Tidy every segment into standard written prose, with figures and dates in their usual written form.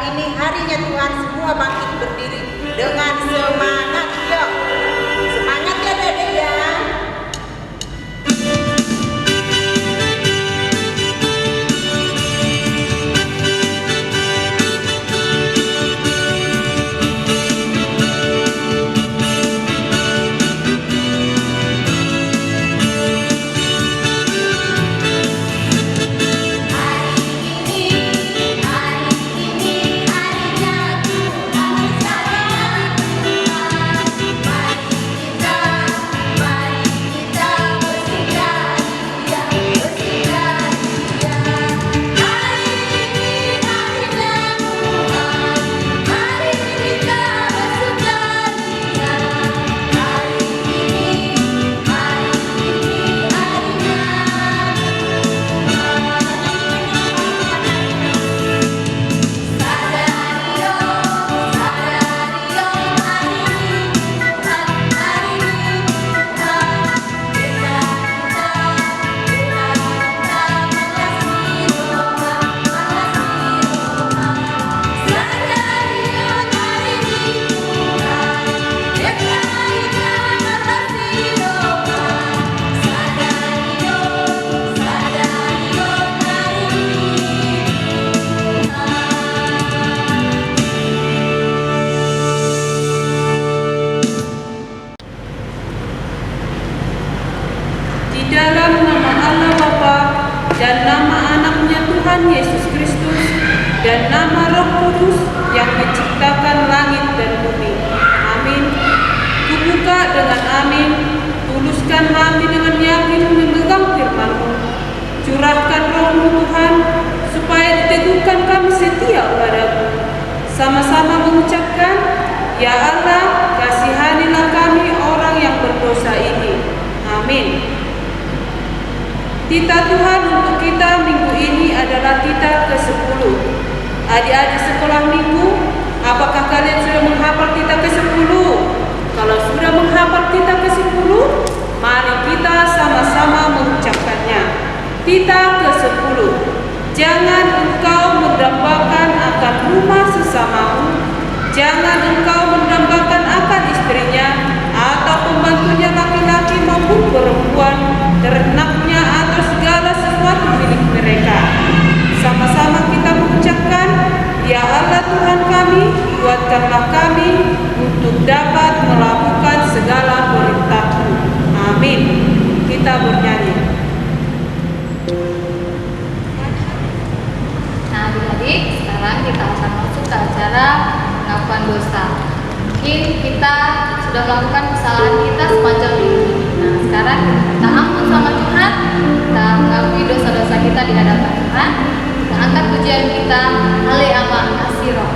ini harinya Tuhan, semua bangkit berdiri dengan semangat. Yuk, semangat ya Dede ya. Dalam nama Allah Bapa dan nama anaknya Tuhan Yesus Kristus dan nama Roh Kudus yang menciptakan langit dan bumi. Amin. Kubuka dengan amin. Tuluskan hati dengan yakin memegang firman-Mu. Curahkan Roh-Mu Tuhan supaya diteguhkan kami setia padamu. Sama-sama mengucapkan, Ya Allah, kasihanilah kami orang yang berdosa ini. Amin. Tita Tuhan untuk kita minggu ini adalah tita ke-10. Adik-adik sekolah minggu, apakah kalian sudah menghafal tita ke-10? Kalau sudah menghafal tita ke-10, mari kita sama-sama mengucapkannya. Tita ke-10. Jangan engkau mendambakan akan rumah sesamamu, jangan engkau mendambakan akan istrinya, atau pembantunya laki-laki maupun perempuan, ternaknya atau segala sesuatu milik mereka. Sama-sama kita mengucapkan, Ya Allah Tuhan kami, kuatkanlah kami untuk dapat melakukan segala perintah-Mu. Amin. Kita bernyanyi. Nah adik-adik, sekarang kita akan masuk ke acara pengakuan dosa. Mungkin kita sudah melakukan kesalahan kita sepanjang minggu ini. Nah sekarang kita ampun sama Tuhan, kita mengakui dosa-dosa kita di hadapan Tuhan. Kita angkat pujian kita, Ale Ama Asiro.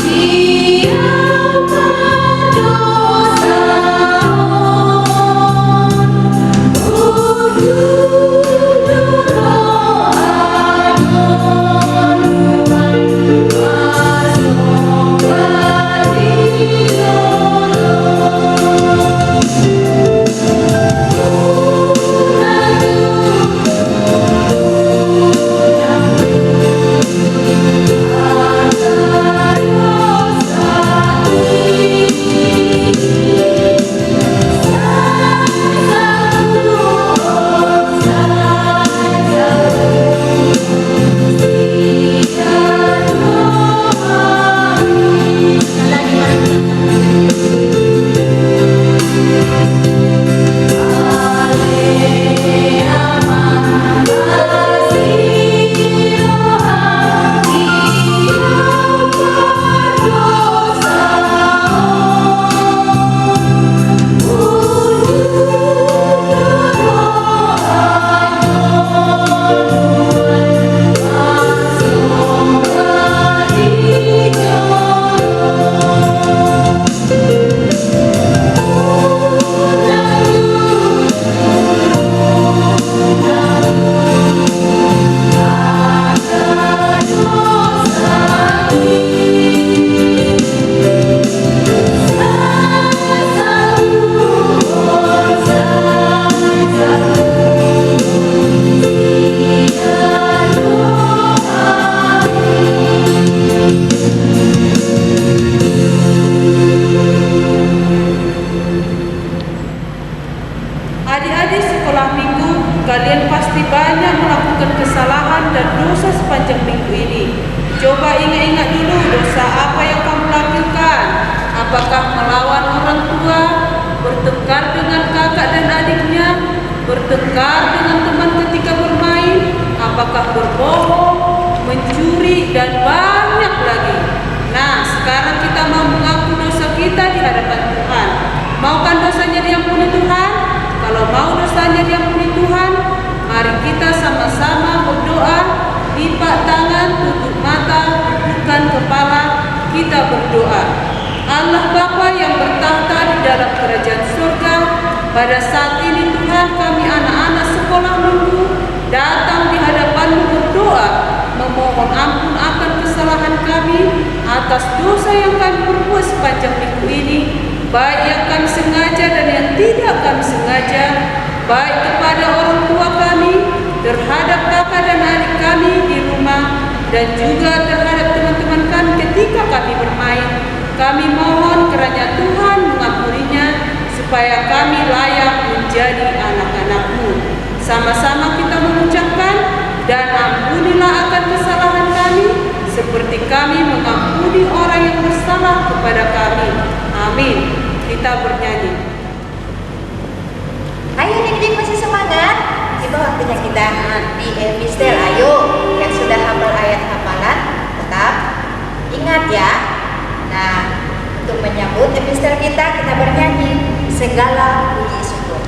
Dia berdosa. banyak melakukan kesalahan dan dosa sepanjang minggu ini. Coba ingat-ingat dulu dosa apa yang kamu lakukan. Apakah melawan orang tua, bertengkar dengan kakak dan adiknya, bertengkar dengan teman ketika bermain, apakah berbohong, mencuri, dan banyak lagi. Nah, sekarang kita mau mengaku dosa kita di hadapan Tuhan. Maukan dosanya diampuni Tuhan? Kalau mau dosanya diampuni Tuhan, mari kita sama-sama berdoa, lipat tangan, tutup mata, tundukkan kepala, kita berdoa. Allah Bapa yang bertahta di dalam kerajaan surga, pada saat ini Tuhan, kami anak-anak sekolah minggu datang di hadapan-Mu berdoa, memohon ampun akan kesalahan kami atas dosa yang kami perbuat sepanjang minggu ini, baik yang kami sengaja dan yang tidak kami sengaja, baik kepada orang tua kami, terhadap kakak dan adik kami di rumah, dan juga terhadap teman-teman kami ketika kami bermain. Kami mohon kiranya Tuhan mengampuninya, supaya kami layak menjadi anak-anak-Mu. Sama-sama kita mengucapkan, dan ampunilah akan kesalahan kami, seperti kami mengampuni orang yang bersalah kepada kami. Amin. Kita bernyanyi. Ayo dik-dik, masih semangat? Itu waktunya kita di epistel. Ayo, yang sudah hafal ayat hafalan, tetap ingat ya. Nah, untuk menyambut epistel kita bernyanyi segala puji syukur.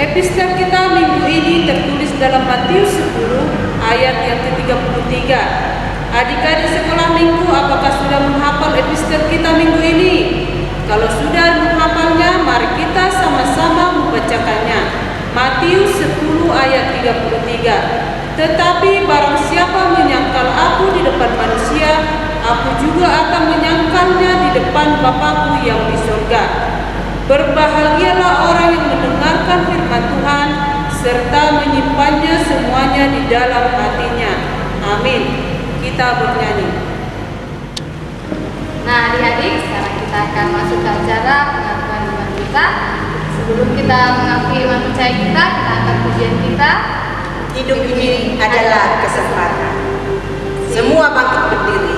Epistel kita minggu ini tertulis dalam Matius 10 ayat yang ke-33. Adik-adik sekolah minggu, apakah sudah menghafal epistel kita minggu ini? Kalau sudah menghafalnya, mari kita sama-sama membacakannya. Matius 10 ayat 33. Tetapi barang siapa menyangkal aku di depan manusia, aku juga akan menyangkalnya di depan Bapa-Ku yang di surga. Berbahagialah orang yang mendengarkan firman Tuhan serta menyimpannya semuanya di dalam hatinya. Amin. Kita bernyanyi. Nah, adik-adik, sekarang kita akan masuk ke acara pengakuan iman kita. Sebelum kita mengakui iman percaya kita angkat pujian kita. Hidup ini adalah kesempatan. Semua bangkit berdiri.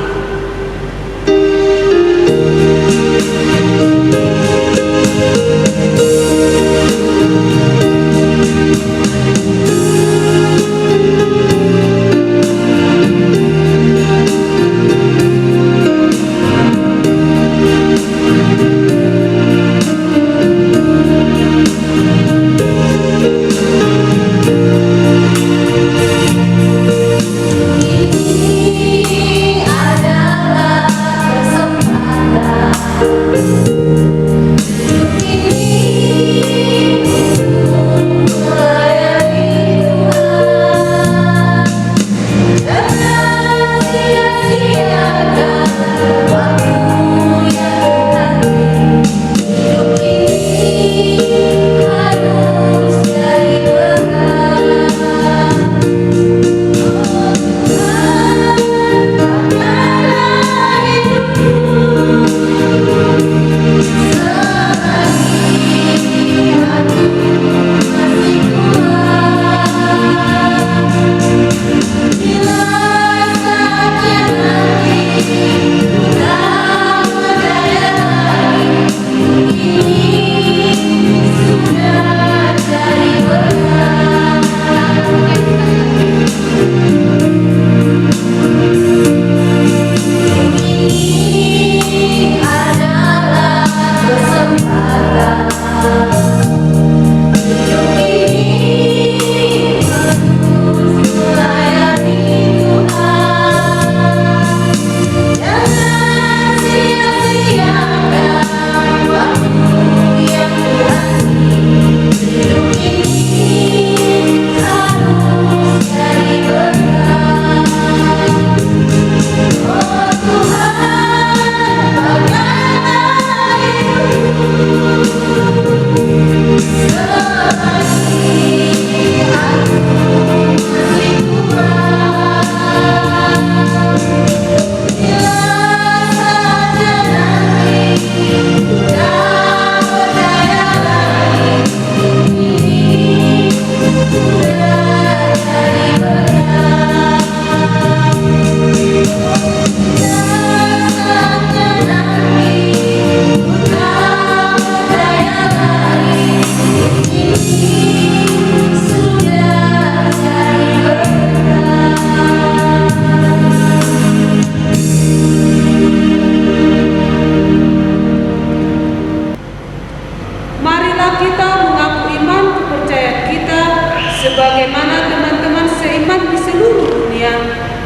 seluruh dunia,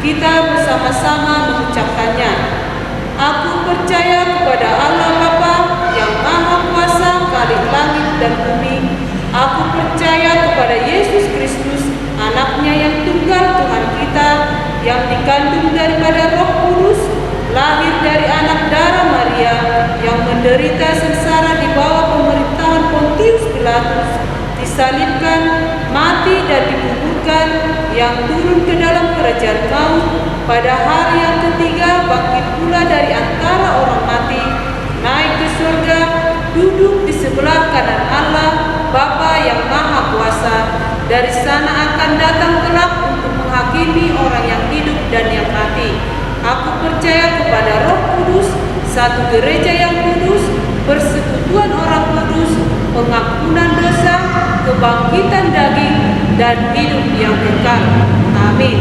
kita bersama-sama mengucapkannya. Aku percaya kepada Allah Bapa yang Maha Kuasa, Khalik langit dan bumi. Aku percaya kepada Yesus Kristus, anaknya yang tunggal Tuhan kita, yang dikandung daripada Roh Kudus, lahir dari anak darah Maria, yang menderita sengsara di bawah pemerintahan Pontius Pilatus, disalibkan, mati dan dikuburkan, yang turun ke dalam kerajaan maut, pada hari yang ketiga bangkit pula dari antara orang mati, naik ke surga, duduk di sebelah kanan Allah Bapa yang Maha Kuasa. Dari sana akan datang kelak untuk menghakimi orang yang hidup dan yang mati. Aku percaya kepada Roh Kudus, satu gereja yang kudus, persekutuan orang kudus, pengampunan dosa, kebangkitan daging, dan hidup yang kekal. Amin.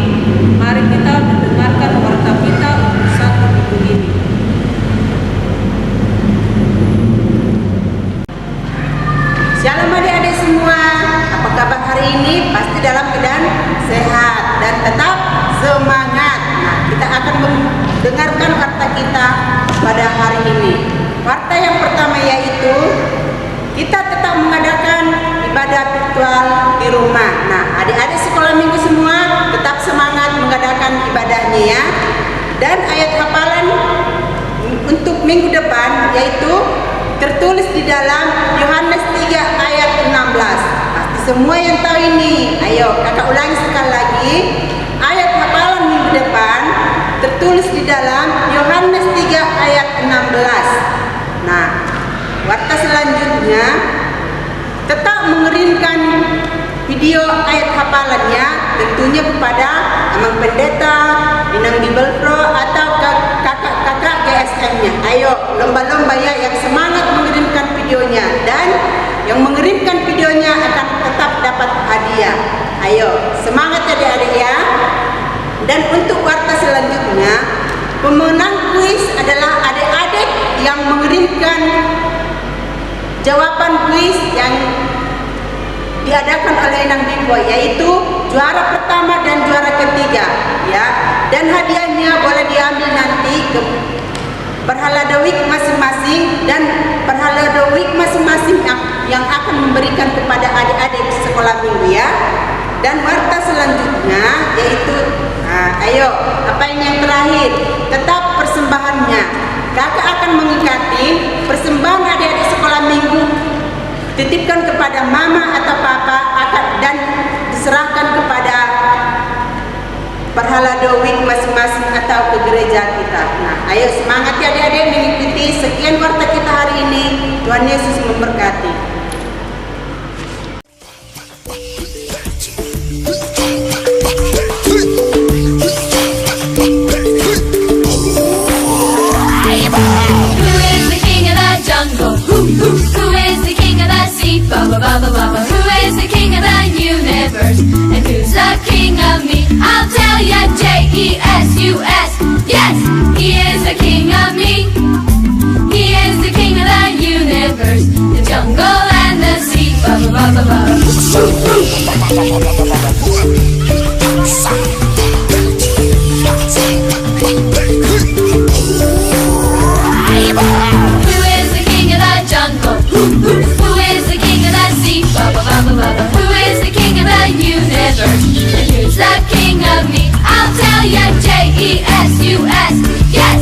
Mari kita mendengarkan warta kita untuk satu minggu ini. Shalom adik-adik semua. Apa kabar hari ini? Pasti dalam keadaan sehat dan tetap semangat. Nah, kita akan mendengarkan warta kita pada hari ini. Warta yang pertama yaitu kita tetap mengadakan ibadah virtual di rumah. Nah, adik-adik sekolah minggu semua tetap semangat mengadakan ibadahnya ya. Dan ayat hafalan untuk minggu depan yaitu tertulis di dalam Yohanes 3 ayat 16. Pasti semua yang tahu ini. Ayo kakak ulangi sekali lagi. Ayat hafalan minggu depan tertulis di dalam Yohanes 3 ayat 16. Nah, warta selanjutnya tetap mengirimkan video ayat hafalannya tentunya kepada Amang Pendeta, Inang Bible Pro atau kakak-kakak GSM-nya. Ayo lomba-lomba ya yang semangat mengirimkan videonya, dan yang mengirimkan videonya akan tetap dapat hadiah. Ayo semangat adik-adik ya. Dan untuk warta selanjutnya, pemenang kuis adalah adik-adik yang mengirimkan jawaban kuis yang diadakan oleh Inang Bibo, yaitu juara pertama dan juara ketiga ya. Dan hadiahnya boleh diambil nanti ke berhala dewik masing-masing, dan berhala dewik masing-masing yang akan memberikan kepada adik-adik sekolah minggu ya. Dan warta selanjutnya yaitu ayo apa yang terakhir, tetap persembahannya. Kakak akan mengingati persembahan adik-adik sekolah minggu, titipkan kepada mama atau papa dan diserahkan kepada berhala dewik masing-masing atau ke gereja kita. Nah, ayo semangat ya adik-adik mengikuti. Sekian warta kita hari ini. Tuhan Yesus memberkati. Who is the king of the universe? And who's the king of me? I'll tell ya, Jesus. Yes, he is the king of me. He is the king of the universe, the jungle and the sea. Who is the king of the jungle? Who is the king of the sea? Who is the king of the universe? And who's the king of me? I'll tell ya, Jesus. Yes,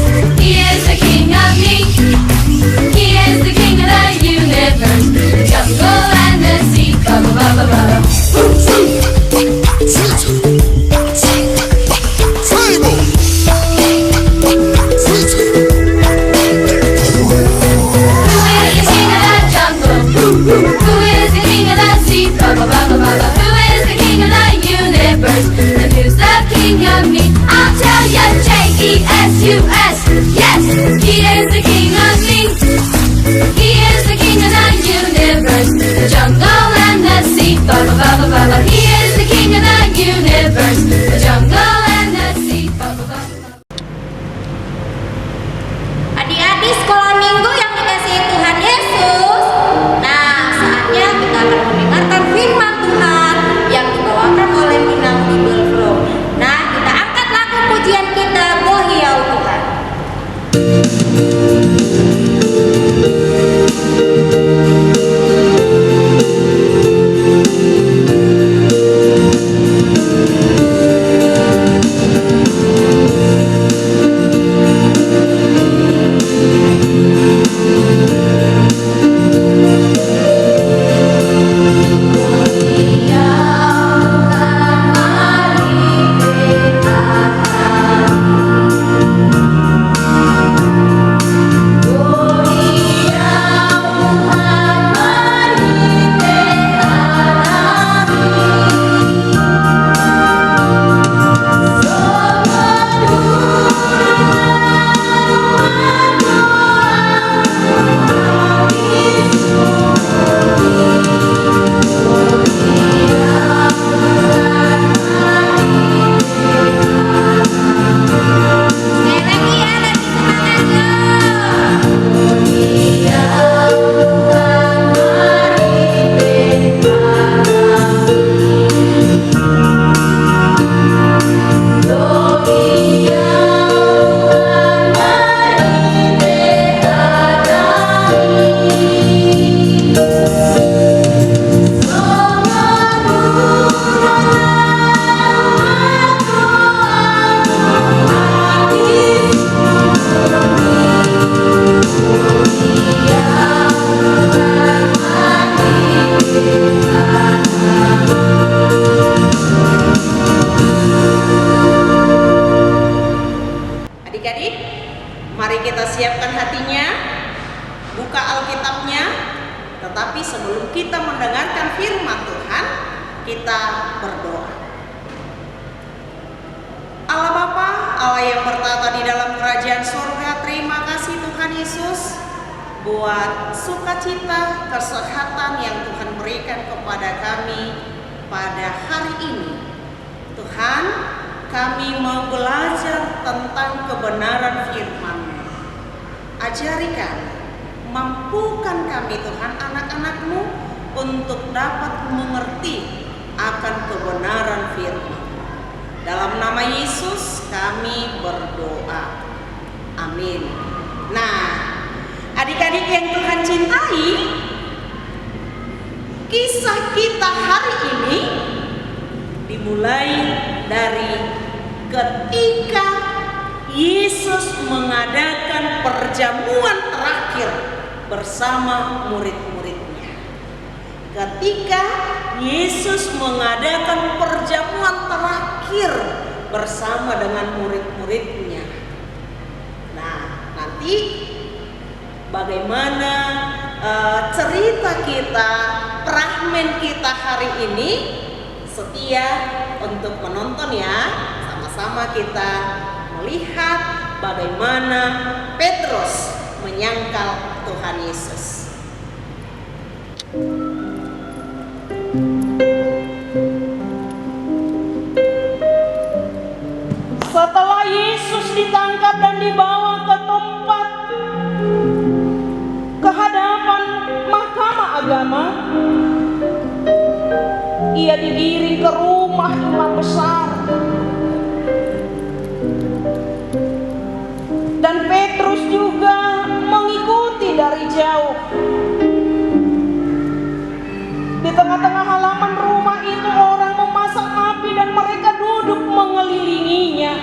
he is the king of me. He is the king of the universe, the jungle and the sea. Yes, he is the king of me. He is the king of the universe, the jungle and the sea. He is the king of the universe, the jungle and the sea. Adik-adik sekolah minggu yang dikasihi Tuhan Yesus. Nah, saatnya kita akan mendengarkan firman Tuhan yang dibawakan oleh Inang Bible Pro. Tetapi sebelum kita mendengarkan firman Tuhan, kita berdoa. Allah Bapa, Allah yang bertata di dalam kerajaan surga, terima kasih Tuhan Yesus buat sukacita, kesehatan yang Tuhan berikan kepada kami pada hari ini. Tuhan, kami mau belajar tentang kebenaran firman-Mu. Ajari kami, mampukan kami Tuhan anak-anak-Mu untuk dapat mengerti akan kebenaran firman. Dalam nama Yesus kami berdoa. Amin. Nah, adik-adik yang Tuhan cintai, kisah kita hari ini dimulai dari ketika Yesus mengadakan perjamuan terakhir bersama murid-muridnya. Ketika Yesus mengadakan perjamuan terakhir bersama dengan murid-muridnya. Nah, nanti bagaimana cerita kita, prahmen kita hari ini, setia untuk menonton ya. Sama-sama kita melihat bagaimana Petrus menyangkal Tuhan Yesus. Setelah Yesus ditangkap dan dibawa ke tempat kehadapan mahkamah agama, ia digiring ke rumah imam besar. Dan Petrus juga mengikuti dari jauh. Di tengah-tengah halaman rumah itu orang memasak api dan mereka duduk mengelilinginya.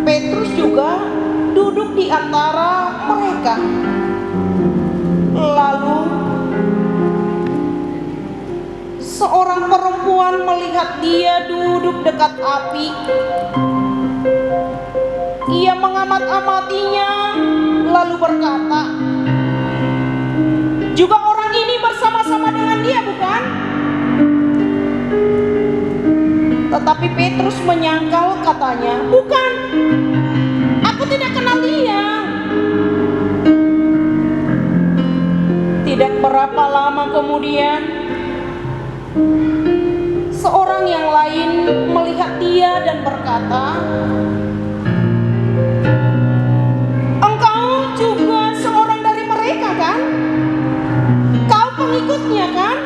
Petrus juga duduk di antara mereka. Lalu seorang perempuan melihat dia duduk dekat api. Ia mengamat-amatinya lalu berkata, "Juga orang ini bersama-sama dengan dia, bukan?" Tetapi Petrus menyangkal, katanya, "Bukan, aku tidak kenal dia." Tidak berapa lama kemudian, seorang yang lain melihat dia dan berkata, "Engkau juga seorang dari mereka, kan? Kau pengikutnya, kan?"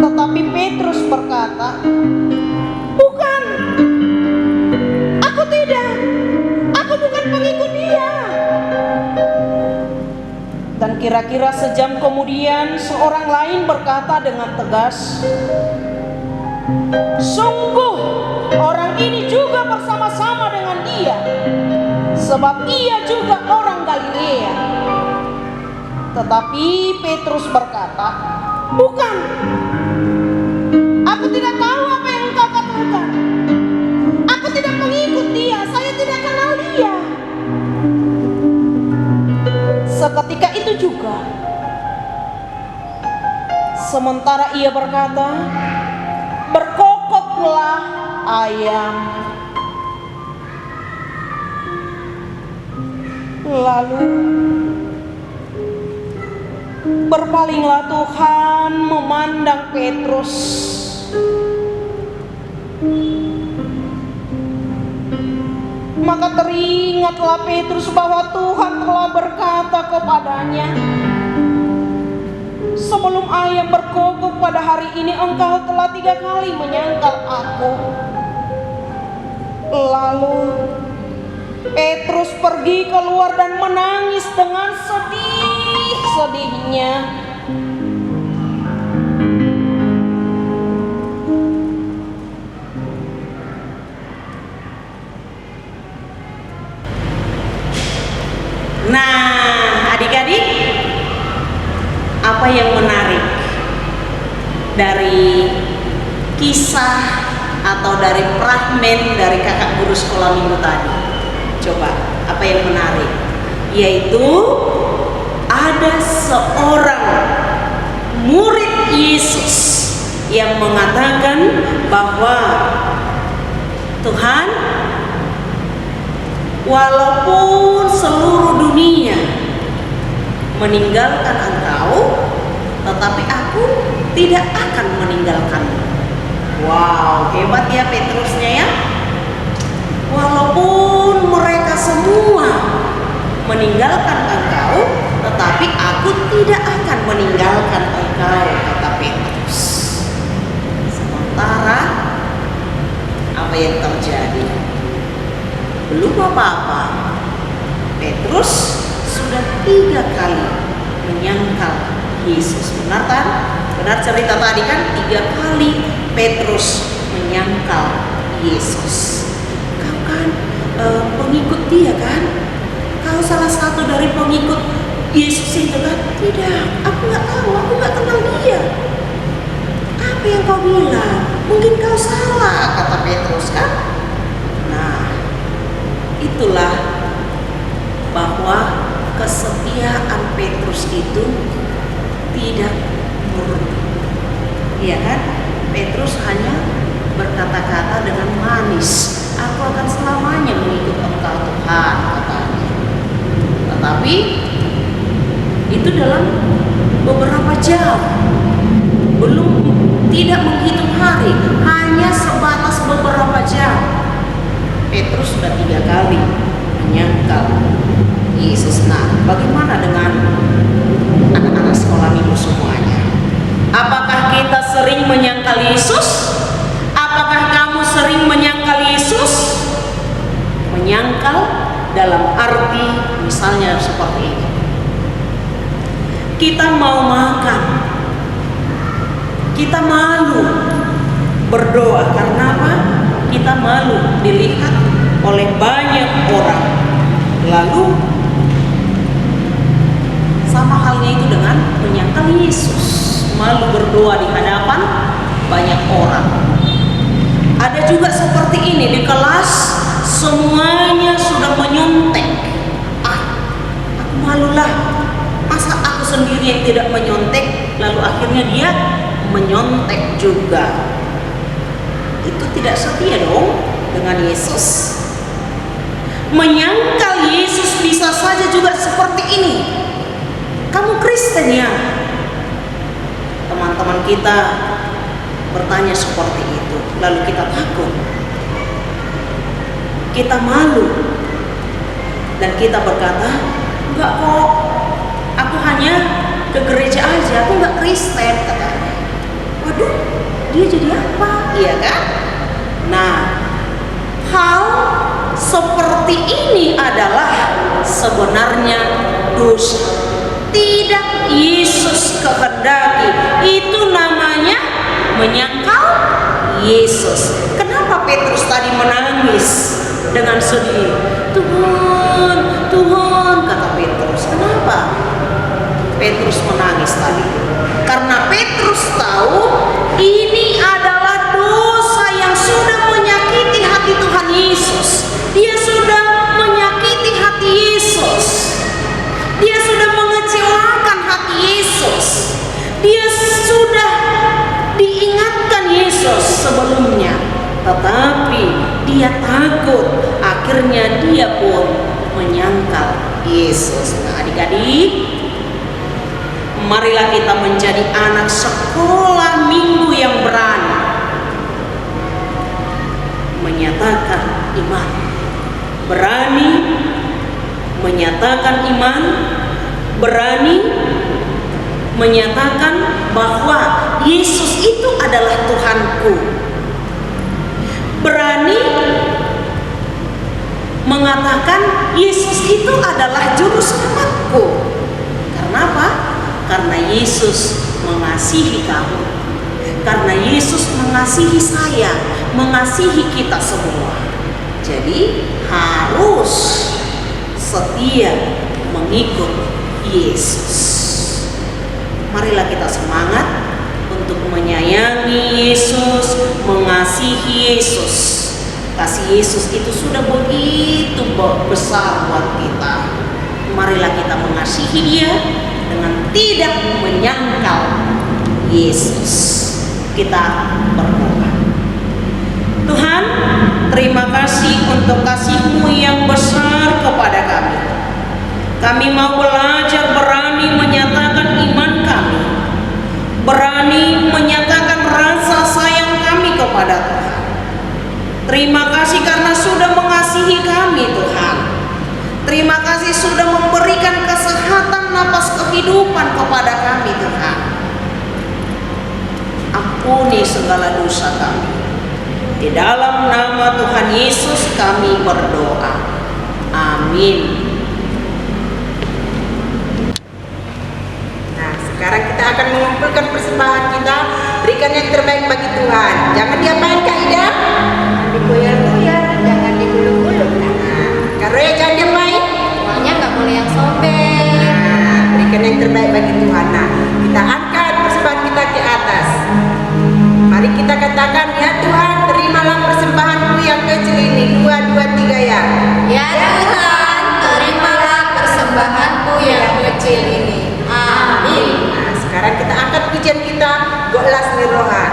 Tetapi Petrus berkata, "Bukan, aku tidak. Aku bukan pengikut dia." Dan kira-kira sejam kemudian seorang lain berkata dengan tegas, "Sungguh orang ini juga bersama-sama dengan dia, sebab ia juga orang Galilea." Tetapi Petrus berkata, "Bukan, aku tidak tahu apa yang engkau katakan. Aku tidak mengikut dia, saya tidak kenal dia." Seketika itu juga, sementara ia berkata, berkokoklah ayam. Lalu berpalinglah Tuhan memandang Petrus. Maka teringatlah Petrus bahwa Tuhan telah berkata kepadanya, "Sebelum ayam berkokok pada hari ini, engkau telah 3 kali menyangkal aku." Lalu Petrus pergi keluar dan menangis dengan sedih-sedihnya. Nah, adik-adik, apa yang menarik dari kisah atau dari prahmen dari kakak guru sekolah minggu tadi? Coba, apa yang menarik? yaitu ada seorang murid Yesus yang mengatakan bahwa Tuhan, walaupun seluruh dunia meninggalkan Engkau, tetapi aku tidak akan meninggalkanmu. Wow, hebat ya Petrusnya ya. Walaupun mereka semua meninggalkan Engkau, tetapi aku tidak akan meninggalkan Engkau, kata Petrus. Sementara apa yang terjadi? Belum apa-apa, Petrus sudah 3 kali menyangkal Yesus. Benar kan? Benar cerita tadi kan? 3 kali Petrus menyangkal Yesus. Kau kan pengikut dia kan? Kau salah satu dari pengikut Yesus itu kan? Tidak, aku nggak tahu, aku nggak kenal dia. Apa yang kau bilang? Mungkin kau salah, kata Petrus kan? Nah, itulah bahwa kesetiaan Petrus itu tidak murni. Iya kan? Petrus hanya berkata-kata dengan manis, aku akan selamanya mengikut Engkau Tuhan, katanya. Tetapi itu dalam beberapa jam, belum, tidak menghitung hari, hanya sebatas beberapa jam, Petrus sudah 3 kali menyangkal Yesus. Nah, bagaimana dengan anak-anak sekolah minggu semuanya? Apakah kita sering menyangkal Yesus? Apakah kamu sering menyangkal Yesus? Menyangkal dalam arti misalnya seperti ini. Kita mau makan, kita malu berdoa. Karena apa? Kita malu dilihat oleh banyak orang. Lalu sama halnya itu dengan menyangkal Yesus, malu berdoa di hadapan banyak orang. Ada juga seperti ini di kelas, semuanya sudah menyontek. Aku malulah, masa aku sendiri yang tidak menyontek, lalu akhirnya dia menyontek juga. Itu tidak setia dong dengan Yesus. Menyangkal Yesus bisa saja juga seperti ini. Kamu Kristen ya? Teman-teman kita bertanya seperti itu, lalu kita takut, kita malu, dan kita berkata, enggak kok, aku hanya ke gereja aja, aku enggak Kristen, katanya. Waduh, dia jadi apa? Iya kan? Nah, hal seperti ini adalah sebenarnya dosa. Tidak Yesus kehendaki. Itu namanya menyangkal Yesus. Kenapa Petrus tadi menangis dengan sedih? Tuhan, Tuhan, kata Petrus. Kenapa Petrus menangis tadi? Karena Petrus tahu ini adalah dosa yang sudah menyakiti hati Tuhan Yesus. Dia sudah menyakiti hati Yesus. Dia sudah mengecewakan hati Yesus. Dia sudah diingatkan Yesus sebelumnya, tetapi dia takut. Akhirnya dia pun menyangkal Yesus. Nah, adik-adik, marilah kita menjadi anak sekolah minggu yang berani menyatakan iman, berani menyatakan iman, berani menyatakan bahwa Yesus itu adalah Tuhanku, berani mengatakan Yesus itu adalah juru selamatku. Karena apa? Karena Yesus mengasihi kamu, karena Yesus mengasihi saya, mengasihi kita semua. Jadi harus setia mengikut Yesus. Marilah kita semangat untuk menyayangi Yesus, mengasihi Yesus. Kasih Yesus itu sudah begitu besar buat kita. marilah kita mengasihi dia dengan tidak menyangkal Yesus. Kita berdoa. Tuhan, terima kasih untuk kasih-Mu yang besar kepada kami. Kami mau belajar berani menyatakan iman kami, berani menyatakan rasa sayang kami kepada Tuhan. Terima kasih karena sudah mengasihi kami, Tuhan. Terima kasih sudah memberikan kesehatan napas kehidupan kepada kami, Tuhan. Ampuni segala dosa kami. Di dalam nama Tuhan Yesus kami berdoa. Amin. Nah, sekarang kita akan mengumpulkan persembahan kita. Berikan yang terbaik bagi Tuhan. Jangan diapain, Kak Ida? Digoyang-goyang, jangan digulung-gulung. Kak Roya, jangan diapain? Uangnya nggak boleh yang sobek. Nah, berikan yang terbaik bagi Tuhan. Nah, kita angkat persembahan kita ke atas. Mari kita katakan, ya Tuhan, terimalah persembahanku yang kecil ini. 2, 2, 3 ya. Ya Tuhan, terimalah persembahanku yang kecil ini. Amin. Nah, sekarang kita angkat pujian kita, Go'las Nirohan.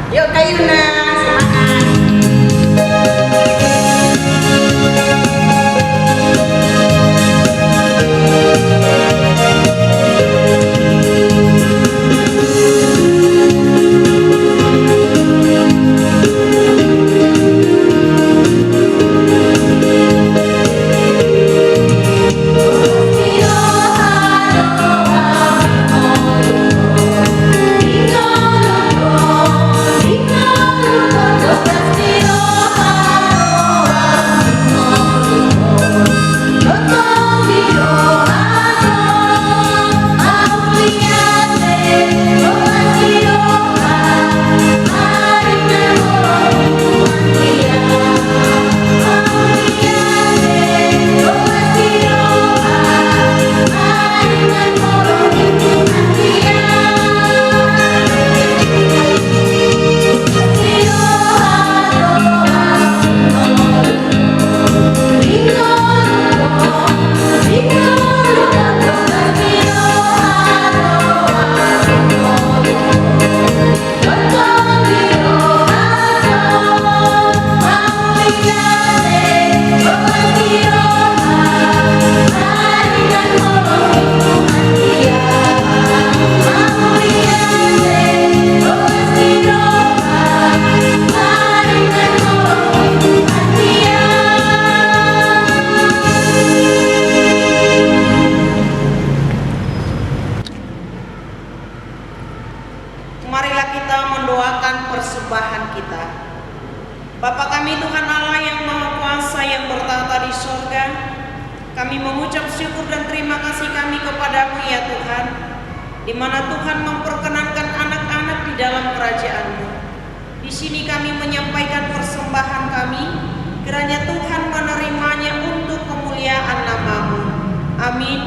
Yuk Kak Yuna, semangat. Marilah kita mendoakan persembahan kita. Bapa kami Tuhan Allah yang Maha Kuasa yang bertahta di surga, kami mengucap syukur dan terima kasih kami kepadamu ya Tuhan, di mana Tuhan memperkenankan anak-anak di dalam kerajaan-Mu. Di sini kami menyampaikan persembahan kami, kiranya Tuhan menerimanya untuk kemuliaan nama-Mu. Amin.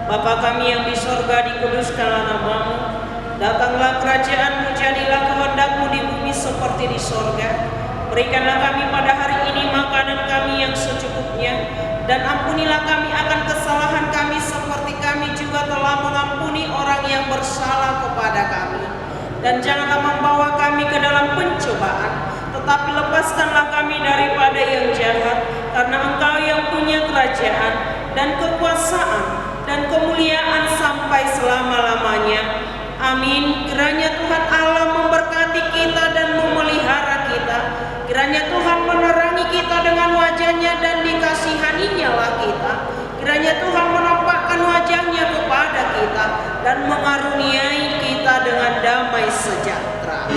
Bapa kami yang di sorga, dikuduskanlah nama-Mu. Datanglah kerajaan-Mu, jadilah kehendak-Mu di bumi seperti di sorga. Berikanlah kami pada hari ini makanan kami yang secukupnya, dan ampunilah kami akan kesalahan kami seperti kami juga telah mengampuni orang yang bersalah kepada kami. Dan janganlah membawa kami ke dalam pencobaan, tetapi lepaskanlah kami daripada yang jahat, karena Engkau yang punya kerajaan dan kekuasaan dan kemuliaan sampai selama-lamanya. Amin. Kiranya Tuhan Allah memberkati kita dan memelihara kita. Kiranya Tuhan menerangi kita dengan wajah-Nya dan dikasihaninya lah kita. Kiranya Tuhan menampakkan wajah-Nya kepada kita dan mengaruniai kita dengan damai sejahtera.